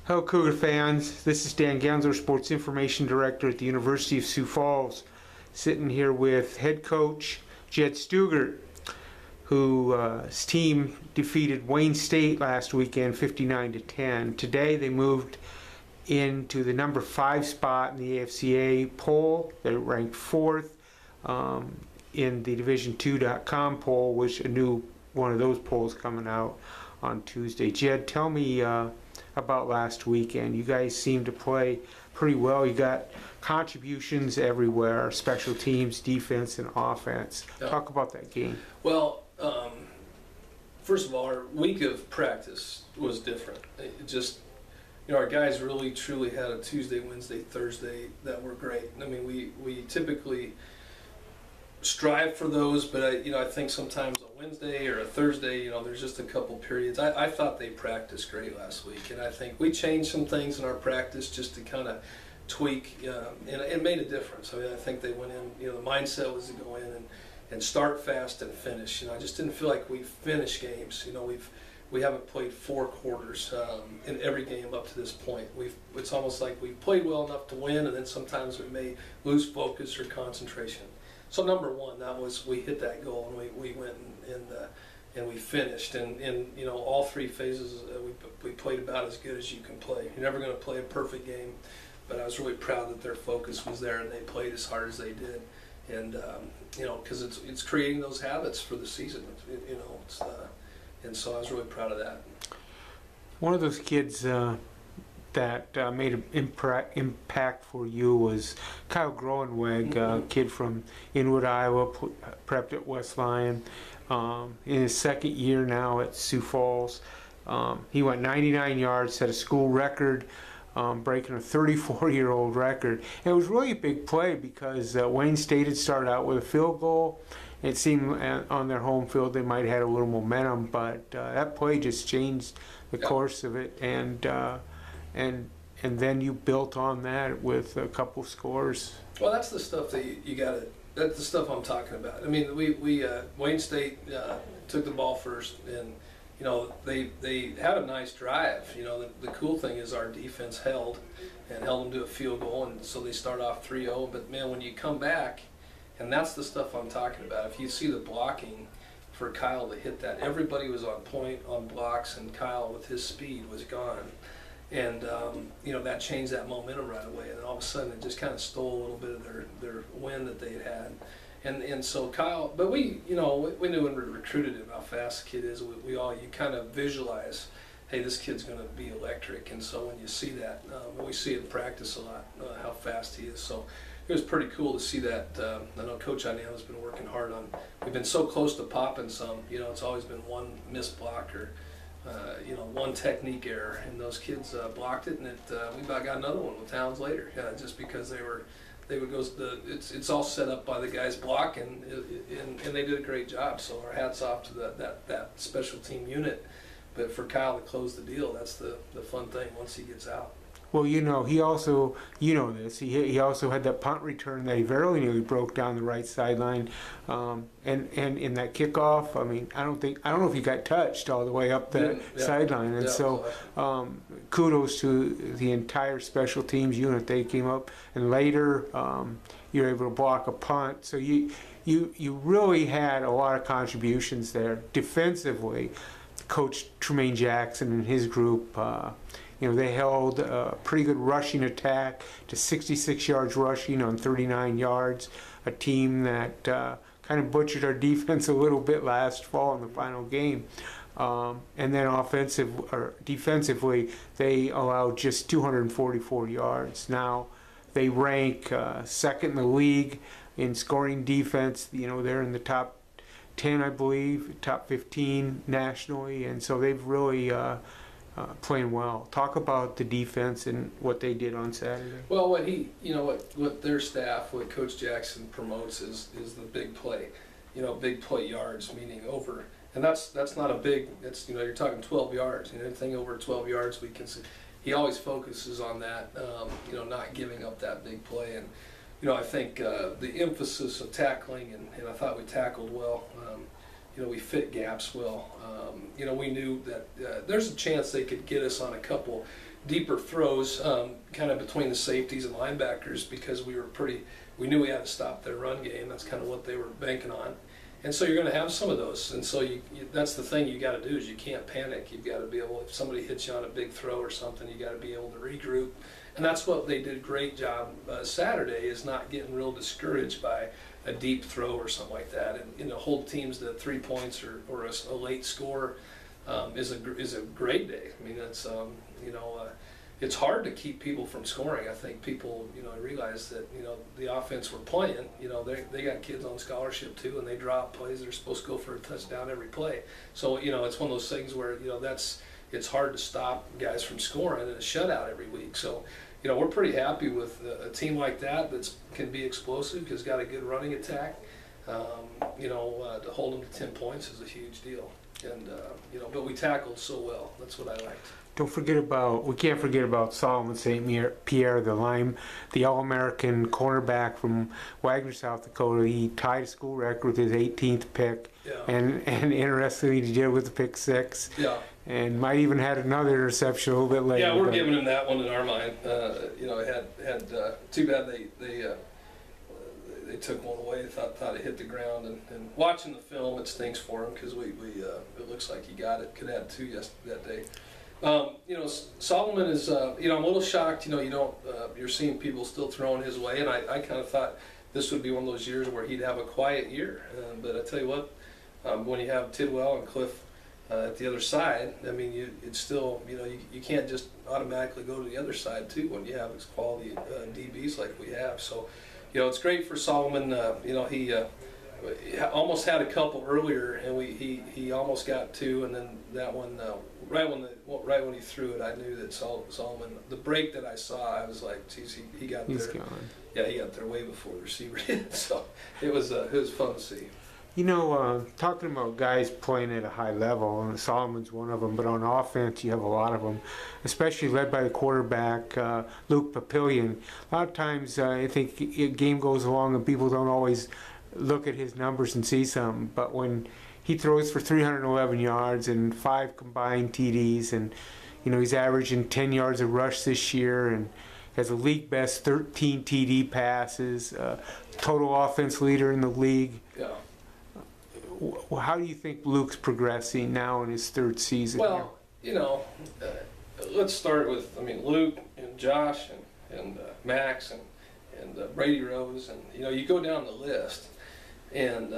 Hello Cougar fans, this is Dan Gansler, Sports Information Director at the University of Sioux Falls, sitting here with head coach Jed Stugart, whose team defeated Wayne State last weekend 59-10. Today they moved into the number 5 spot in the AFCA poll. They're ranked 4th in the Division2.com poll, which a new one of those polls coming out on Tuesday. Jed, tell me about last weekend. You guys seemed to play pretty well. You got contributions everywhere, special teams, defense, and offense. Yep. Talk about that game. Well, first of all, our week of practice was different. It just, our guys really truly had a Tuesday, Wednesday, Thursday that were great. I mean, we typically strive for those, but I think sometimes a Wednesday or a Thursday, there's just a couple periods. I thought they practiced great last week, and I think we changed some things in our practice just to kind of tweak, and it made a difference. I mean, I think they went in, the mindset was to go in and start fast and finish. I just didn't feel like we finished games. We haven't played 4 quarters in every game up to this point. It's almost like we've played well enough to win, and then sometimes we may lose focus or concentration. So number one, that was we hit that goal, and we went and we finished, and all 3 phases we played about as good as you can play. You're never going to play a perfect game, but I was really proud that their focus was there and they played as hard as they did, and because it's creating those habits for the season, and so I was really proud of that. One of those kids that made an impact for you was Kyle Groenweg, kid from Inwood, Iowa, prepped at West Lyon. In his 2nd year now at Sioux Falls. He went 99 yards, set a school record, breaking a 34-year-old record. And it was really a big play because Wayne State had started out with a field goal. It seemed on their home field they might have had a little momentum, but that play just changed the course of it, and then you built on that with a couple scores. Well, that's the stuff that you got to. That's the stuff I'm talking about. I mean, Wayne State took the ball first, and they had a nice drive. The cool thing is our defense held them to a field goal, and so they start off 3-0. But man, when you come back, and that's the stuff I'm talking about. If you see the blocking for Kyle to hit that, everybody was on point on blocks, and Kyle with his speed was gone. And that changed that momentum right away, and all of a sudden it just kind of stole a little bit of their win that they had, and so Kyle. But we knew when we recruited him how fast the kid is. You kind of visualize, hey, this kid's going to be electric, and so when you see that, we see it in practice a lot, how fast he is. So it was pretty cool to see that. I know Coach Inell has been working hard on. We've been so close to popping some. It's always been one missed block or. One technique error, and those kids blocked it, and we about got another one with Towns later, just because they would go. It's all set up by the guys blocking, and they did a great job. So our hats off to that special team unit. But for Kyle to close the deal, that's the fun thing once he gets out. Well, he also, this, he also had that punt return that he very nearly broke down the right sideline, and in that kickoff, I mean, I don't know if he got touched all the way up the sideline, and so kudos to the entire special teams unit. They came up, and later you're able to block a punt, so you really had a lot of contributions there. Defensively, Coach Tremaine Jackson and his group, they held a pretty good rushing attack to 66 yards rushing on 39 yards, a team that kind of butchered our defense a little bit last fall in the final game. And then defensively, they allowed just 244 yards. Now, they rank 2nd in the league in scoring defense. They're in the top 10, I believe, top 15 nationally, and so they've really playing well. Talk about the defense and what they did on Saturday. Well, what their staff, what Coach Jackson promotes is the big play. Big play yards, meaning over, and that's not a big. It's you're talking 12 yards. Anything over 12 yards, we can see. He always focuses on that. Not giving up that big play, and I think the emphasis of tackling, and I thought we tackled well. we fit gaps well. We knew that there's a chance they could get us on a couple deeper throws, kind of between the safeties and linebackers, because we knew we had to stop their run game. That's kind of what they were banking on. And so you're going to have some of those. And so that's the thing you got to do, is you can't panic. You've got to be able, if somebody hits you on a big throw or something, you got to be able to regroup. And that's what they did a great job Saturday, is not getting real discouraged by a deep throw or something like that. And hold teams to 3 points or a late score is a great day. I mean, that's it's hard to keep people from scoring. I think people, realize that, the offense we're playing, they got kids on scholarship too, and they drop plays. They're supposed to go for a touchdown every play. So, it's one of those things where, it's hard to stop guys from scoring in a shutout every week. So, we're pretty happy with a team like that can be explosive, has got a good running attack. To hold them to 10 points is a huge deal. And, but we tackled so well. That's what I liked. We can't forget about Solomon St. Pierre, the All-American cornerback from Wagner, South Dakota. He tied a school record with his 18th pick. Yeah. And interestingly, he did it with the pick 6. Yeah. And might even had another interception a little bit later. Yeah, we're giving him that one in our mind. Too bad they took one away. Thought it hit the ground, and watching the film, it stinks for him, because it looks like he got it. Could have had 2 that day. Solomon is, I'm a little shocked, you're seeing people still throwing his way, and I kind of thought this would be one of those years where he'd have a quiet year. But I tell you what, when you have Tidwell and Cliff at the other side, I mean, it's still, you can't just automatically go to the other side too when you have quality DBs like we have. So, it's great for Solomon. He almost had a couple earlier, and he almost got 2, and then that one right when he threw it, I knew that Solomon. The break that I saw, I was like, geez, he got there. He's gone. Yeah, he got there way before the receiver did. So it was fun to see. Talking about guys playing at a high level, and Solomon's one of them, but on offense you have a lot of them, especially led by the quarterback, Luke Papillion. A lot of times I think a game goes along and people don't always look at his numbers and see something, but when he throws for 311 yards and 5 combined TDs, and he's averaging 10 yards a rush this year, and has a league best 13 TD passes, total offense leader in the league. Yeah. How do you think Luke's progressing now in his 3rd season? Well, let's start with, Luke and Josh and Max and Brady Rose, and you go down the list, and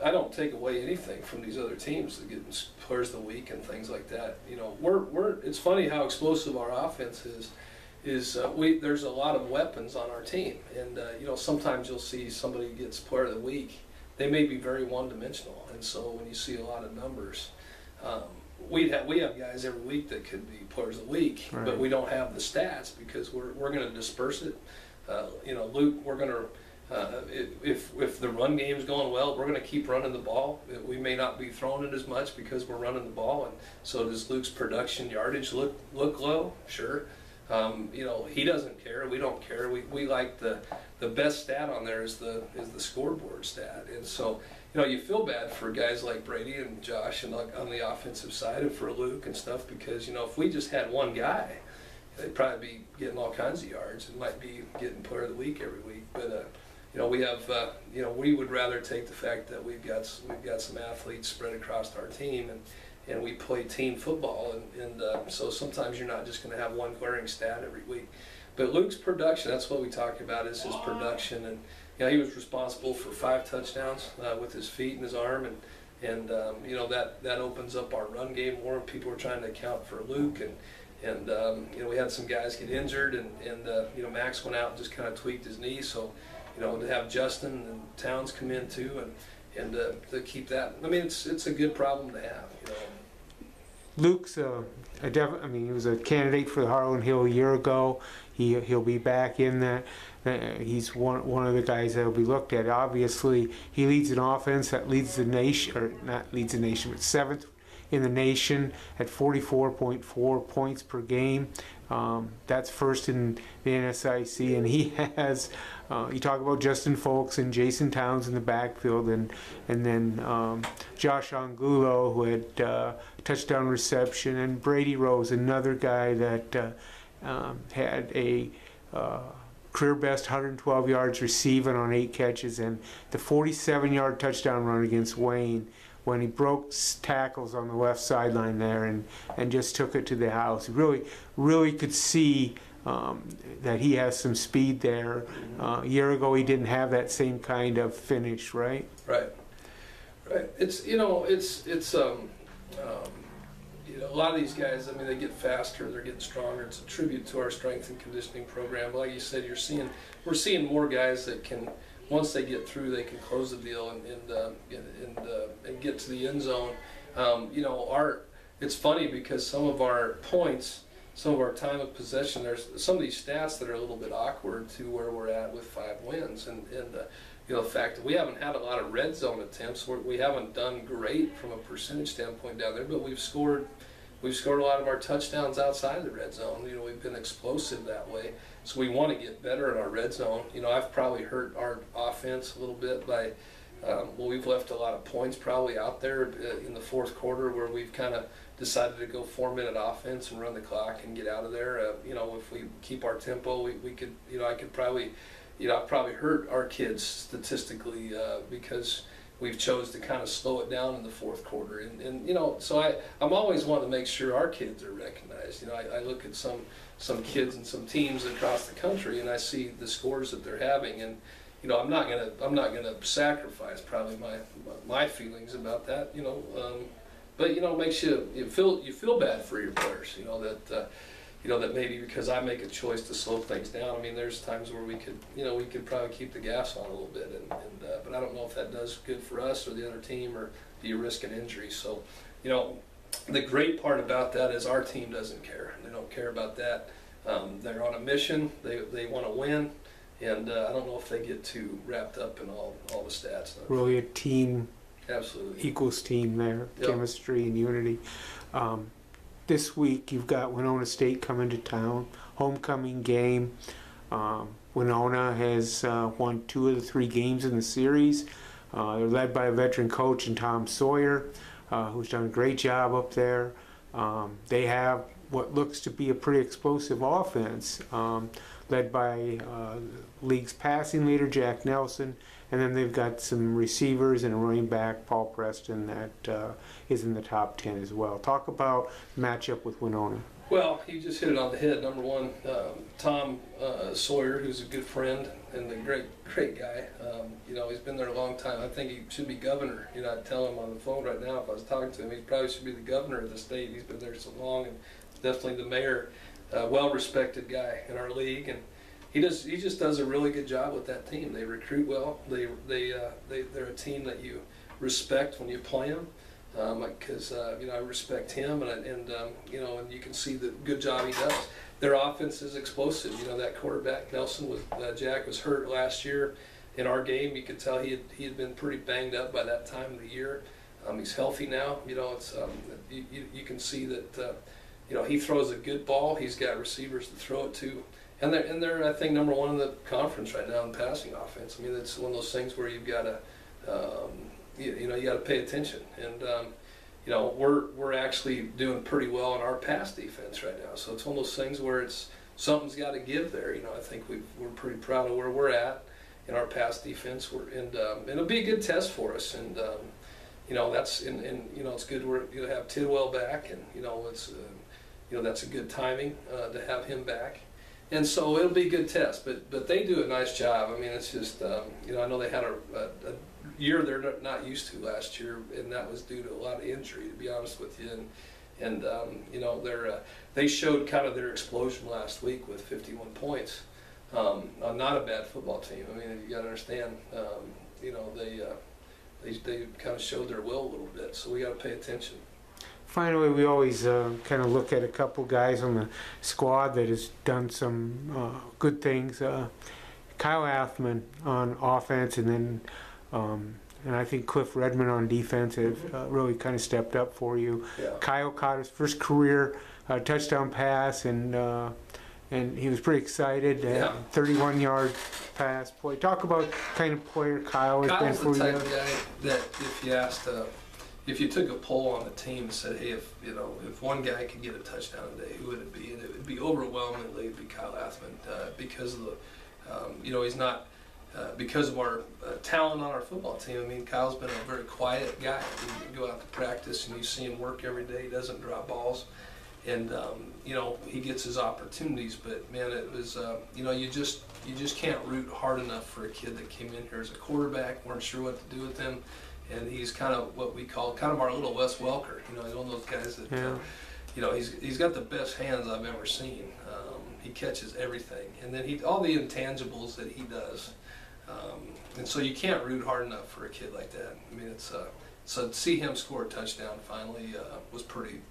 I don't take away anything from these other teams that get players of the week and things like that. It's funny how explosive our offense is. There's a lot of weapons on our team, and sometimes you'll see somebody gets player of the week. They may be very one-dimensional, and so when you see a lot of numbers, we have guys every week that could be players of the week, right. But we don't have the stats because we're going to disperse it. Luke, we're going to if the run game's going well, we're going to keep running the ball. We may not be throwing it as much because we're running the ball, and so does Luke's production yardage look low? Sure. He doesn't care. We don't care. We like the best stat on there is the scoreboard stat, and so you feel bad for guys like Brady and Josh and on the offensive side, and for Luke and stuff, because if we just had one guy, they'd probably be getting all kinds of yards and might be getting player of the week every week. But we have we would rather take the fact that we've got some athletes spread across our team, and we play team football, and so sometimes you're not just going to have one glaring stat every week. But Luke's production, that's what we talk about, is his production, and he was responsible for 5 touchdowns with his feet and his arm, and that opens up our run game more, and people are trying to account for Luke, and we had some guys get injured, and Max went out and just kind of tweaked his knee, so to have Justin and Towns come in too, and to keep that, it's a good problem to have. Luke's he was a candidate for the Harlan Hill a year ago. He'll be back in that. He's one of the guys that will be looked at. Obviously, he leads an offense that leads the nation, or not leads the nation, but 7th in the nation at 44.4 points per game. That's first in the NSIC, and he has, you talk about Justin Folks and Jason Towns in the backfield, and then Josh Angulo, who had touchdown reception, and Brady Rose, another guy that had a career best 112 yards receiving on 8 catches, and the 47-yard touchdown run against Wayne when he broke tackles on the left sideline there and just took it to the house. Really could see that he has some speed there. A year ago he didn't have that same kind of finish, right? Right. It's a lot of these guys, I mean, they get faster, they're getting stronger. It's a tribute to our strength and conditioning program. Like you said, we're seeing more guys that can, once they get through, they can close the deal and get to the end zone. It's funny because some of our points, some of our time of possession, there's some of these stats that are a little bit awkward to where we're at with 5 wins, and the fact that we haven't had a lot of red zone attempts, we haven't done great from a percentage standpoint down there, but we've scored a lot of our touchdowns outside the red zone. We've been explosive that way, so we want to get better in our red zone. I've probably hurt our offense a little bit by, we've left a lot of points probably out there in the fourth quarter where we've kind of decided to go 4-minute offense and run the clock and get out of there. If we keep our tempo, we could, I could probably, I probably hurt our kids statistically because we've chose to kind of slow it down in the fourth quarter. And so I'm always wanting to make sure our kids are recognized. I look at some kids and some teams across the country, and I see the scores that they're having, and I'm not gonna sacrifice probably my feelings about that. But it makes you feel bad for your players. That maybe because I make a choice to slow things down. I mean, there's times where we could probably keep the gas on a little bit, but I don't know if that does good for us or the other team, or do you risk an injury? So, the great part about that is our team doesn't care. They don't care about that. They're on a mission. They want to win, and I don't know if they get too wrapped up in all the stats. Really a team. Absolutely. Equals team there, yep. Chemistry and unity. This week you've got Winona State coming to town, homecoming game. Winona has won 2 of the 3 games in the series. They're led by a veteran coach in Tom Sawyer, who's done a great job up there. They have what looks to be a pretty explosive offense, led by league's passing leader Jack Nelson, and then they've got some receivers and a running back, Paul Preston, that is in the top 10 as well. Talk about the matchup with Winona. Well, you just hit it on the head. Number one, Tom Sawyer, who's a good friend and a great guy. He's been there a long time. I think he should be governor. I'd tell him on the phone right now if I was talking to him, he probably should be the governor of the state. He's been there so long, and definitely the mayor, well-respected guy in our league, and he just does a really good job with that team. They recruit well. They're a team that you respect when you play them. Because I respect him, and you can see the good job he does. Their offense is explosive. That quarterback Nelson Jack was hurt last year in our game. You could tell he had been pretty banged up by that time of the year. He's healthy now. It's you can see that he throws a good ball. He's got receivers to throw it to, and they're I think number 1 in the conference right now in passing offense. I mean, it's one of those things where you've got to. You got to pay attention, and we're actually doing pretty well in our pass defense right now. So it's one of those things where something's got to give there. I think we're pretty proud of where we're at in our pass defense. And it'll be a good test for us. And that's it's good to have Tidwell back, and it's that's a good timing to have him back. And so it'll be a good test, but they do a nice job. I mean, it's just I know they had a year they're not used to last year, and that was due to a lot of injury, to be honest with you. And they showed kind of their explosion last week with 51 points. Not a bad football team. I mean, you got to understand. They kind of showed their will a little bit, so we got to pay attention. Finally, we always kind of look at a couple guys on the squad that has done some good things. Kyle Athman on offense, and then and I think Cliff Redmond on defense have really kind of stepped up for you. Yeah. Kyle caught his first career touchdown pass, and he was pretty excited. Yeah. 31-yard pass play. Talk about kind of player Kyle has been Kyle's for the you. type of guy that if you asked, if you took a poll on the team and said, hey, if one guy could get a touchdown a day, who would it be? And it would be overwhelmingly Kyle Athman because of the, he's not. Because of our talent on our football team. I mean, Kyle's been a very quiet guy. You go out to practice and you see him work every day. He doesn't drop balls, and he gets his opportunities. But man, it was you just can't root hard enough for a kid that came in here as a quarterback. Weren't sure what to do with him, and he's kind of what we call kind of our little Wes Welker. He's one of those guys that he's got the best hands I've ever seen. He catches everything, and then all the intangibles that he does. And so you can't root hard enough for a kid like that. I mean, so to see him score a touchdown finally was pretty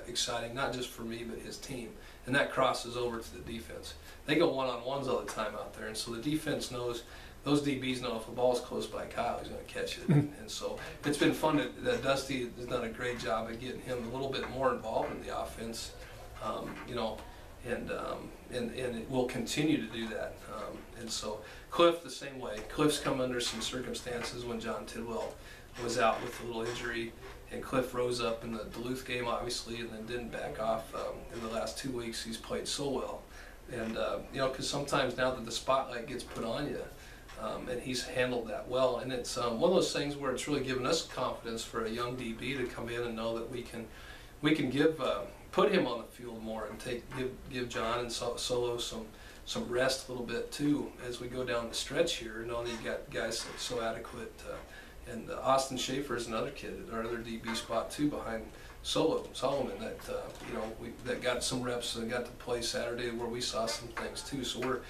exciting, not just for me but his team. And that crosses over to the defense. They go one-on-ones all the time out there, and so the defense knows, those DBs know if a ball's close by Kyle, he's going to catch it. And so it's been fun that Dusty has done a great job of getting him a little bit more involved in the offense. And it will continue to do that. And so Cliff the same way. Cliff's come under some circumstances when John Tidwell was out with a little injury, and Cliff rose up in the Duluth game, obviously, and then didn't back off. In the last 2 weeks, he's played so well. And, because sometimes now that the spotlight gets put on you, and he's handled that well. And it's one of those things where it's really given us confidence for a young DB to come in and know that we can put him on the field more and give John and Solo some rest a little bit too as we go down the stretch here, knowing that you got guys that are so adequate. And Austin Schaefer is another kid at our other DB spot too, behind Solomon that got some reps and got to play Saturday where we saw some things too. So we're,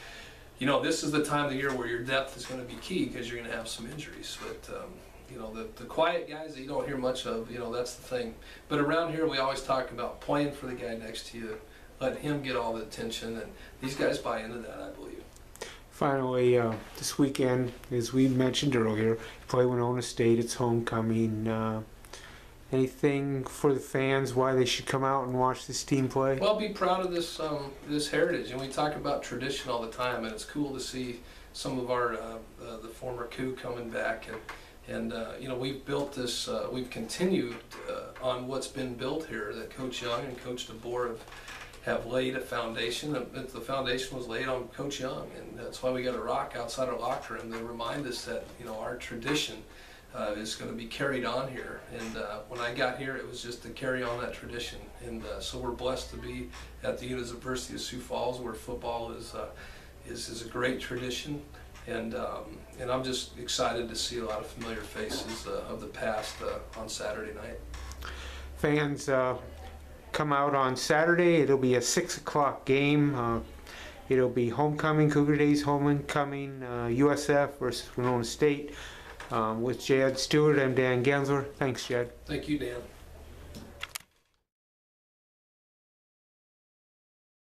this is the time of the year where your depth is going to be key because you're going to have some injuries. But the quiet guys that you don't hear much of, that's the thing. But around here, we always talk about playing for the guy next to you, let him get all the attention, and these guys buy into that, I believe. Finally, this weekend, as we mentioned earlier, play Winona State. It's homecoming. Anything for the fans why they should come out and watch this team play? Well, be proud of this heritage, and we talk about tradition all the time, and it's cool to see some of our the former Cougs coming back, and we've built this. We've continued on what's been built here. That Coach Young and Coach DeBoer have laid a foundation. The foundation was laid on Coach Young, and that's why we got a rock outside our locker room to remind us that our tradition is going to be carried on here. And when I got here, it was just to carry on that tradition. And so we're blessed to be at the University of Sioux Falls, where football is a great tradition. And I'm just excited to see a lot of familiar faces of the past on Saturday night. Fans, come out on Saturday. It'll be a 6 o'clock game. It'll be homecoming, Cougar Days homecoming, USF versus Winona State. With Jed Stugart, I'm Dan Gensler. Thanks, Jed. Thank you, Dan.